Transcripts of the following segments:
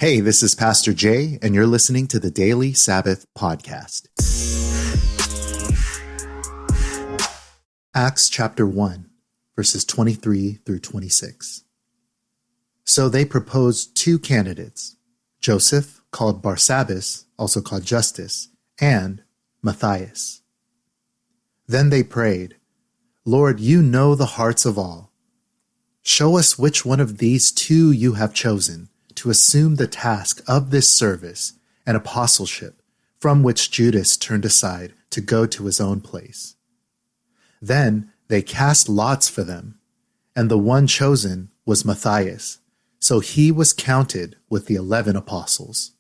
Hey, this is Pastor Jay, and you're listening to the Daily Sabbath podcast. Acts chapter 1, verses 23 through 26. So they proposed two candidates, Joseph, called Barsabbas, also called Justus, and Matthias. Then they prayed, Lord, you know the hearts of all. Show us which one of these two you have chosen to assume the task of this service and apostleship from which Judas turned aside to go to his own place. Then they cast lots for them, and the one chosen was Matthias, so he was counted with the 11 apostles.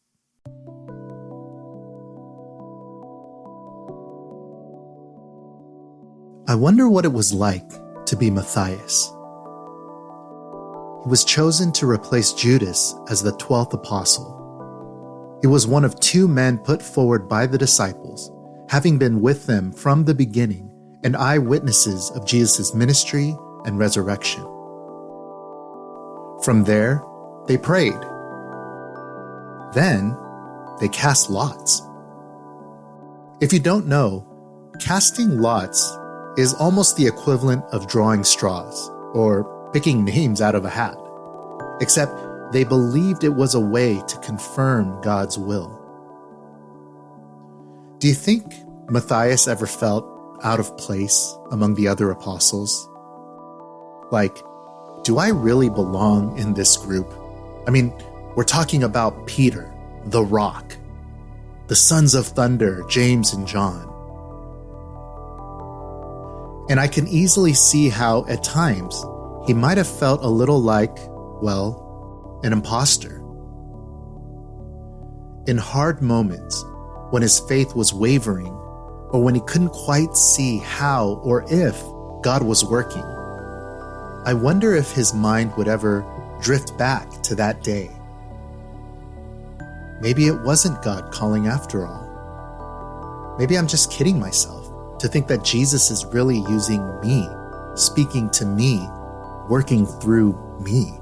I wonder what it was like to be Matthias. He was chosen to replace Judas as the 12th apostle. He was one of two men put forward by the disciples, having been with them from the beginning and eyewitnesses of Jesus' ministry and resurrection. From there, they prayed. Then, they cast lots. If you don't know, casting lots is almost the equivalent of drawing straws, or picking names out of a hat, except they believed it was a way to confirm God's will. Do you think Matthias ever felt out of place among the other apostles? Like, do I really belong in this group? I mean, we're talking about Peter, the Rock, the sons of thunder, James and John. And I can easily see how, at times, he might have felt a little like, well, an imposter. In hard moments, when his faith was wavering, or when he couldn't quite see how or if God was working, I wonder if his mind would ever drift back to that day. Maybe it wasn't God calling after all. Maybe I'm just kidding myself to think that Jesus is really using me, speaking to me, working through me.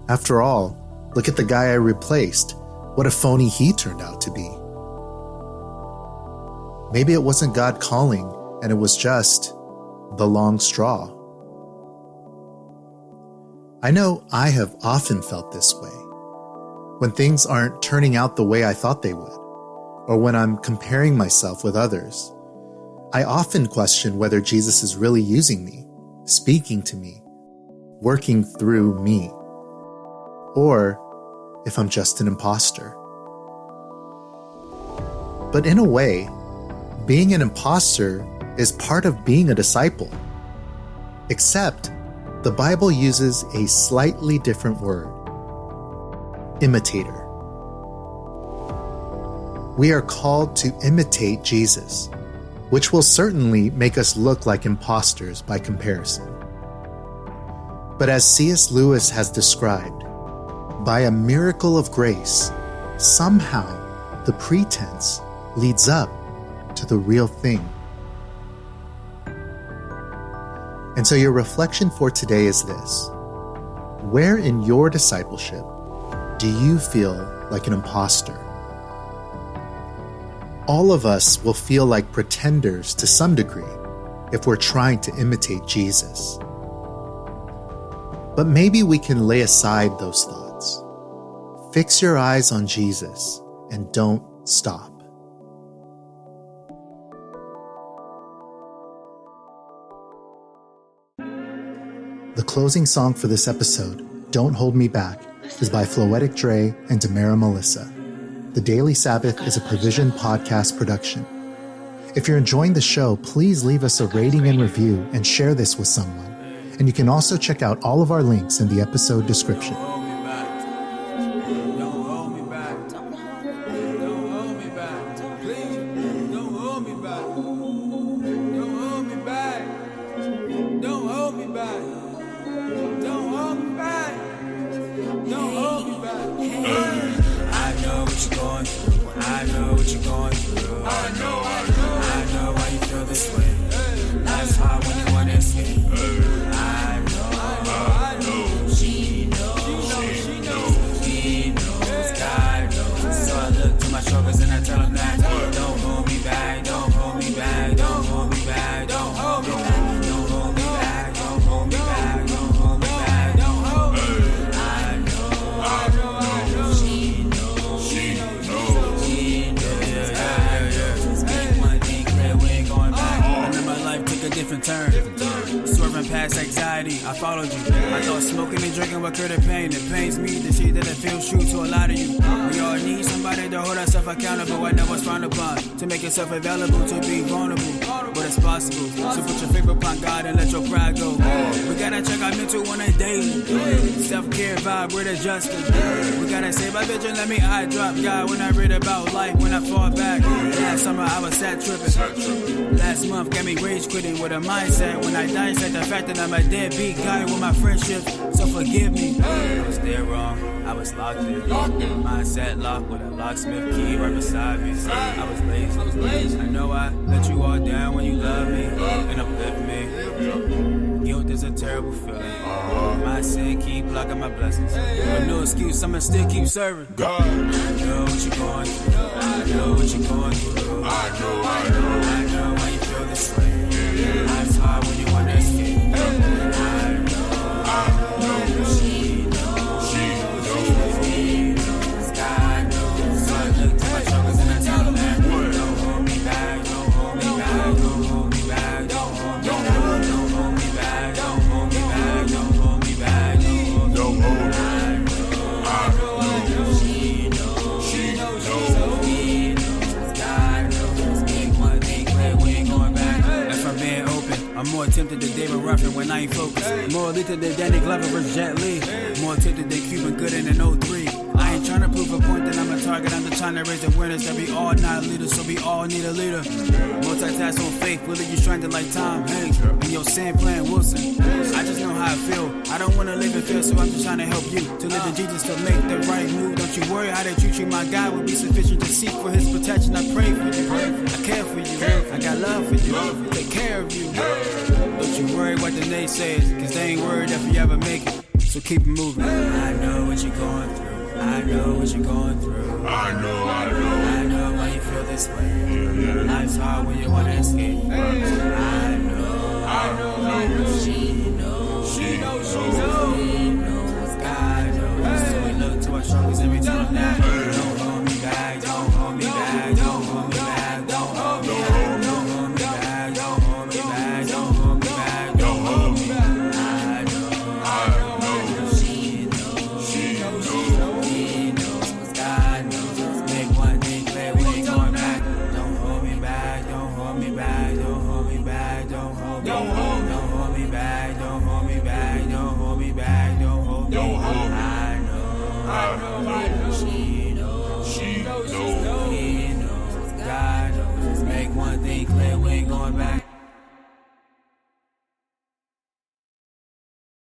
After all, look at the guy I replaced. What a phony he turned out to be. Maybe it wasn't God calling, and it was just the long straw. I know I have often felt this way. When things aren't turning out the way I thought they would, or when I'm comparing myself with others, I often question whether Jesus is really using me, speaking to me, working through me, or if I'm just an imposter. But in a way, being an imposter is part of being a disciple. Except, the Bible uses a slightly different word: imitator. We are called to imitate Jesus, which will certainly make us look like imposters by comparison. But as C.S. Lewis has described, by a miracle of grace, somehow the pretense leads up to the real thing. And so your reflection for today is this: where in your discipleship do you feel like an imposter? All of us will feel like pretenders to some degree if we're trying to imitate Jesus. But maybe we can lay aside those thoughts. Fix your eyes on Jesus and don't stop. The closing song for this episode, Don't Hold Me Back, is by Floetic Dre and Tamara Melissa. The Daily Sabbath is a Provision podcast production. If you're enjoying the show, please leave us a rating and review and share this with someone. And you can also check out all of our links in the episode description. I know what you're going through. I know why you feel this way. Life's hard when you want to escape. I know. She knows. I followed you. I thought smoking and drinking would cure the pain. It pains me to see that it feels true to a lot of you. We all need somebody to hold ourselves accountable. I know what's frowned upon, to make yourself available, to be vulnerable, but it's possible. So put your faith upon God and let your pride go. We gotta check our mental on a daily. Self-care vibe, we're adjusting. We gotta save our vision, let me eye drop God when I read about life, when I fall back. Last summer I was sad tripping. Last month got me rage quitting with a mindset. When I dissect the fact that I'm a deadbeat guy with my friendships, so forgive me. I was dead wrong, I was locked in. Mindset locked with a locksmith key right beside me. I was lazy. I know I let you all down when you love me and uplift me. Guilt is a terrible feeling. My sin keep blocking my blessings. But no excuse, I'ma still keep serving. God, I know what you're going through. I know what you're going through. I know why you feel this way. Life's hard when you wanna escape. I know. She knows. God knows. So I look to my struggles and I tell them that. Don't hold me back. Don't hold me back. Don't hold me back. Don't hold me back. Don't hold me back. Don't hold me back. Don't hold me back. Don't hold me back. I'm more tempted than David Ruffin when I ain't focused. More lethal than Danny Glover versus Jet Li. More tempted than Cuban Gooding in 03. I ain't trying to prove a point that I'm a target. I'm just trying to raise awareness that we all not leaders, so we all need a leader. Multitask on faith, will you stranded like Tom Hanks and your Sam playing Wilson. I just know how I feel. I don't want to live in fear, so I'm just trying to help you to live in Jesus, to make the right move. Don't you worry how they treat you. My God will be sufficient to seek for His protection. I pray for you. I care for you. I got love for you. Take care of you. Don't you worry what the naysayers, cause they ain't worried if you ever make it. So keep it moving. I know what you're going through. I know what you're going through. I know why you feel this way. Life's hard when you wanna escape. I know. She knows. God knows. So we look to our struggles and we tell them that. Don't hold me back. Don't hold me back. Don't hold me back. Don't hold me back. Don't hold me back. Don't hold me back. Don't hold me back. Don't hold me back. I know. She knows. God knows. Make one thing clear, we ain't going back. Don't hold me back. Don't hold me back. Don't hold me back. Don't hold me back. Don't hold me back. Don't hold me back. Don't hold me back. Don't hold me back. I know. She knows. He knows. God knows. Make one thing clear, we ain't going back.